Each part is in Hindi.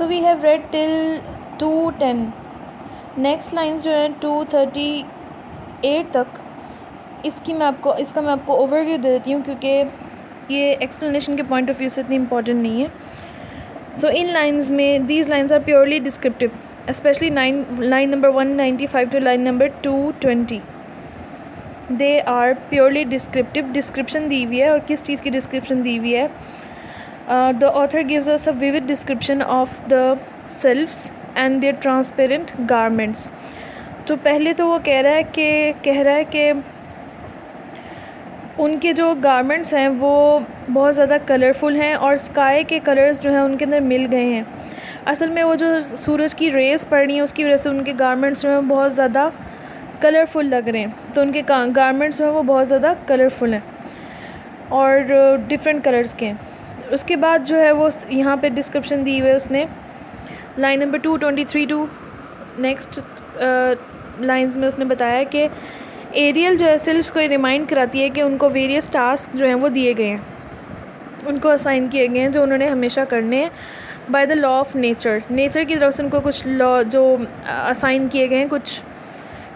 So we have read till 2:10। Next lines जो हैं 2:38 तक, इसका मैं आपको ओवरव्यू दे देती हूँ क्योंकि ये एक्सप्लेनेशन के पॉइंट ऑफ व्यू से इतनी इंपॉर्टेंट नहीं है। सो इन लाइंस में these lines are purely descriptive, specially line number 195 to line number 220। They are purely descriptive, description दी हुई है। और किस चीज़ की डिस्क्रिप्शन दी हुई है? The author gives us a vivid description of the sylphs and their transparent garments. तो पहले तो वो कह रहा है कि उनके जो गारमेंट्स हैं वो बहुत ज़्यादा कलरफुल हैं और स्काई के कलर्स जो हैं उनके अंदर मिल गए हैं। असल में वो जो सूरज की रेज़ पड़ रही हैं उसकी वजह से उनके गारमेंट्स जो हैं बहुत ज़्यादा कलरफुल लग रहे हैं। तो उनके गारमेंट्स जो हैं वो बहुत ज़्यादा कलरफुल हैं और डिफरेंट कलर्स के हैं। उसके बाद जो है वो यहाँ पे डिस्क्रिप्शन दी हुई है उसने line number 223 to next lines में उसने बताया कि एरियल जो है सिल्फ्स को रिमाइंड कराती है कि उनको वेरियस टास्क जो हैं वो दिए गए हैं, उनको असाइन किए गए हैं जो उन्होंने हमेशा करने हैं by the law of nature की तरफ से उनको कुछ लॉ जो असाइन किए गए हैं, कुछ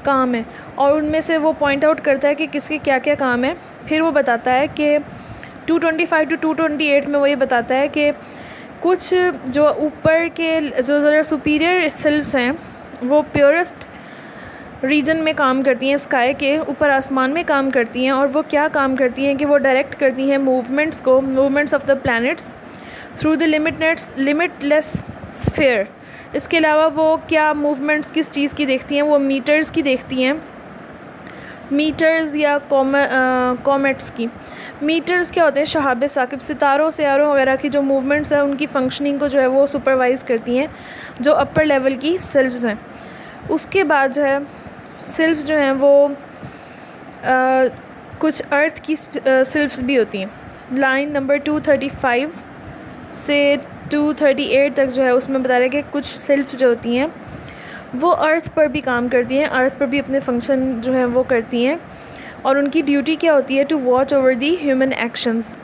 काम है और उनमें से वो पॉइंट आउट करता है कि किसके क्या क्या काम है। फिर वो बताता है कि 225 टू 228 में वो ये बताता है कि कुछ जो ऊपर के जो ज़रा सुपीरियर सेल्फ्स हैं वो प्योरेस्ट रीजन में काम करती हैं, स्काई के ऊपर आसमान में काम करती हैं। और वो क्या काम करती हैं कि वो डायरेक्ट करती हैं movements of the planets through the limitless sphere. इसके अलावा वो क्या मूवमेंट्स किस चीज़ की देखती हैं? वो मीटर्स की देखती हैं, मीटर्स या कॉमेट्स की। मीटर्स क्या होते हैं? शहाब साकिब, सितारों वगैरह की जो मूवमेंट्स हैं उनकी फंक्शनिंग को जो है वो सुपरवाइज करती हैं, जो अपर लेवल की सेल्फ्स हैं। उसके बाद जो है सेल्फ्स जो हैं वो कुछ अर्थ की सेल्फ्स भी होती हैं। लाइन नंबर 235 से 238 तक जो है उसमें बता रहे हैं कि कुछ सेल्फ्स जो होती हैं वो अर्थ पर भी काम करती हैं, अर्थ पर भी अपने फंक्शन जो है वो करती हैं। और उनकी ड्यूटी क्या होती है? To watch over the human actions,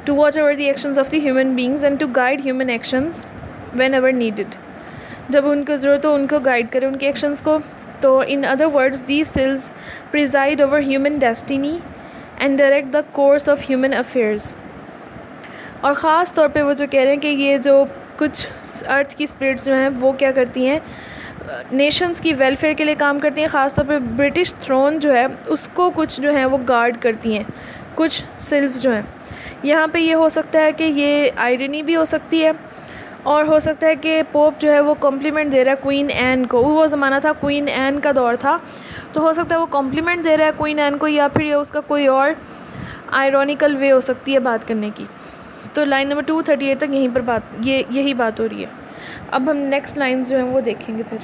to watch over the actions of the human beings and to guide human actions whenever needed. जब उनको ज़रूरत हो उनको गाइड करें उनके एक्शंस को। तो in other words these cells preside over human destiny and direct the course of human affairs. और ख़ास तौर पे वो जो कह रहे हैं कि ये जो कुछ अर्थ की स्पिरिट्स जो हैं वो क्या करती हैं? नेशंस की वेलफेयर के लिए काम करती हैं। ख़ास तौर पे ब्रिटिश थ्रोन जो है उसको कुछ जो है वो गार्ड करती हैं, कुछ सेल्फ जो हैं। यहाँ पे ये हो सकता है कि ये आयरनी भी हो सकती है और हो सकता है कि पोप जो है वो कॉम्प्लीमेंट दे रहा है क्वीन एन को। वो ज़माना था, क्वीन एन का दौर था, तो हो सकता है वो कॉम्प्लीमेंट दे रहा है क्वीन एन को, या फिर ये उसका कोई और आयरॉनिकल वे हो सकती है बात करने की। तो लाइन नंबर 238 तक यहीं पर यही बात हो रही है। अब हम नेक्स्ट लाइंस जो हैं वो देखेंगे फिर।